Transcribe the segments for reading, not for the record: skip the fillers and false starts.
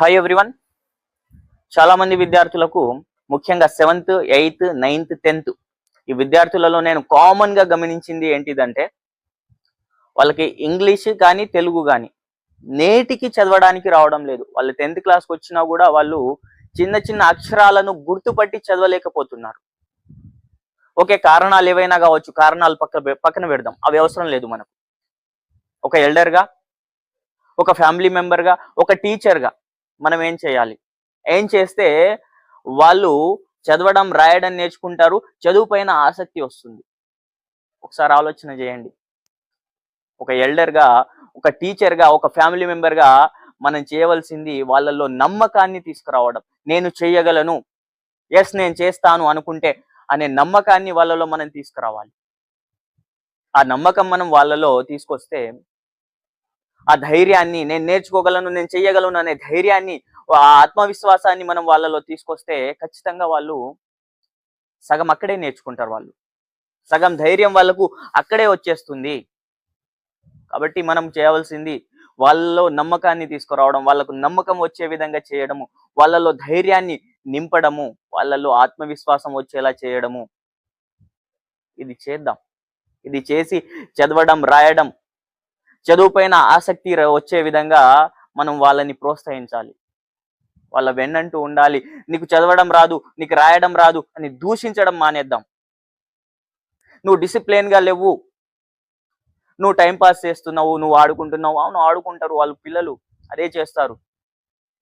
Hi everyone. చాలా మంది విద్యార్థులకు ముఖ్యంగా 7th, 8th, 9th, 10th ఈ విద్యార్థులలో నేను కామన్ గా గమనించింది ఏంటిదంటే వాళ్ళకి ఇంగ్లీష్ కానీ తెలుగు కానీ నేటికి చదవడానికి రావడం లేదు. వాళ్ళు 10th క్లాస్కి వచ్చినా కూడా వాళ్ళు చిన్న చిన్న అక్షరాలను గుర్తుపట్టి చదవలేకపోతున్నారు. ఓకే, కారణాలు ఏవైనా కావచ్చు, కారణాలు పక్కన పెడదాం, అవి అవసరం లేదు మనకు. ఒక ఎల్డర్గా, ఒక ఫ్యామిలీ మెంబర్గా, ఒక టీచర్గా మనం ఏం చేయాలి? ఏం చేస్తే వాళ్ళు చదవడం రాయడం నేర్చుకుంటారు, చదువు పైన ఆసక్తి వస్తుంది? ఒకసారి ఆలోచన చేయండి. ఒక ఎల్డర్గా, ఒక టీచర్గా, ఒక ఫ్యామిలీ మెంబర్గా మనం చేయవలసింది వాళ్ళల్లో నమ్మకాన్ని తీసుకురావడం. నేను చేయగలను, ఎస్ నేను చేస్తాను అనుకుంటే అనే నమ్మకాన్ని వాళ్ళలో మనం తీసుకురావాలి. ఆ నమ్మకం మనం వాళ్ళలో తీసుకొస్తే ఆ ధైర్యాన్ని, నేను నేర్చుకోగలను, నేను చెయ్యగలను అనే ధైర్యాన్ని, ఆ ఆత్మవిశ్వాసాన్ని మనం వాళ్ళలో తీసుకొస్తే ఖచ్చితంగా వాళ్ళు సగం అక్కడే నేర్చుకుంటారు. వాళ్ళు సగం ధైర్యం వాళ్ళకు అక్కడే వచ్చేస్తుంది. కాబట్టి మనం చేయవలసింది వాళ్ళలో నమ్మకాన్ని తీసుకురావడం, వాళ్ళకు నమ్మకం వచ్చే విధంగా చేయడము, వాళ్ళలో ధైర్యాన్ని నింపడము, వాళ్ళలో ఆత్మవిశ్వాసం వచ్చేలా చేయడము. ఇది చేద్దాం. ఇది చేసి చదవడం, రాయడం, చదువు పైన ఆసక్తి వచ్చే విధంగా మనం వాళ్ళని ప్రోత్సహించాలి. వాళ్ళ వెన్నంటూ ఉండాలి. నీకు చదవడం రాదు, నీకు రాయడం రాదు అని దూషించడం మానేద్దాం. నువ్వు డిసిప్లిన్గా లేవు, నువ్వు టైంపాస్ చేస్తున్నావు, నువ్వు ఆడుకుంటున్నావు. అవును, ఆడుకుంటారు, వాళ్ళు పిల్లలు అదే చేస్తారు.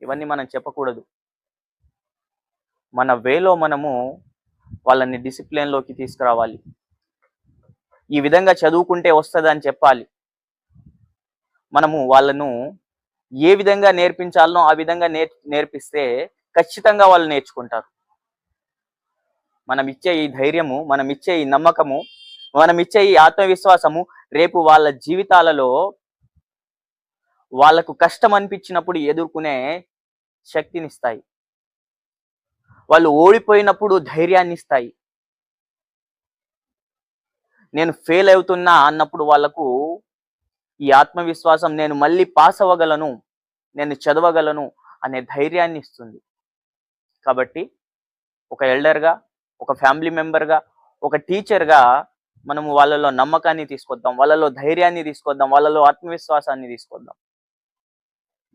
ఇవన్నీ మనం చెప్పకూడదు. మన వేలో మనము వాళ్ళని డిసిప్లిన్లోకి తీసుకురావాలి. ఈ విధంగా చదువుకుంటే వస్తుందని చెప్పాలి. మనము వాళ్ళను ఏ విధంగా నేర్పించాలనో ఆ విధంగా నేర్పిస్తే ఖచ్చితంగా వాళ్ళు నేర్చుకుంటారు. మనం ఇచ్చే ఈ ధైర్యము, మనం ఇచ్చే ఈ నమ్మకము, మనం ఇచ్చే ఈ ఆత్మవిశ్వాసము రేపు వాళ్ళ జీవితాలలో వాళ్ళకు కష్టం అనిపించినప్పుడు ఎదుర్కొనే శక్తినిస్తాయి. వాళ్ళు ఓడిపోయినప్పుడు ధైర్యాన్ని ఇస్తాయి. నేను ఫెయిల్ అవుతున్నా అన్నప్పుడు వాళ్ళకు ఈ ఆత్మవిశ్వాసం, నేను మళ్ళీ పాస్ అవ్వగలను, నేను చదవగలను అనే ధైర్యాన్ని ఇస్తుంది. కాబట్టి ఒక ఎల్డర్గా, ఒక ఫ్యామిలీ మెంబర్గా, ఒక టీచర్గా మనము వాళ్ళలో నమ్మకాన్ని తీసుకొద్దాం, వాళ్ళలో ధైర్యాన్ని తీసుకొద్దాం, వాళ్ళలో ఆత్మవిశ్వాసాన్ని తీసుకొద్దాం.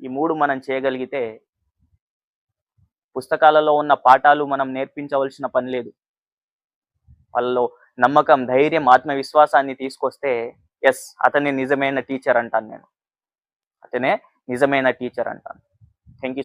ఈ 3 మనం చేయగలిగితే పుస్తకాలలో ఉన్న పాఠాలు మనం నేర్పించవలసిన పని లేదు. వాళ్ళలో నమ్మకం, ధైర్యం, ఆత్మవిశ్వాసాన్ని తీసుకొస్తే ఎస్, అతనే నిజమైన టీచర్ అంటాను నేను. అతనే నిజమైన టీచర్ అంటాను. Thank you.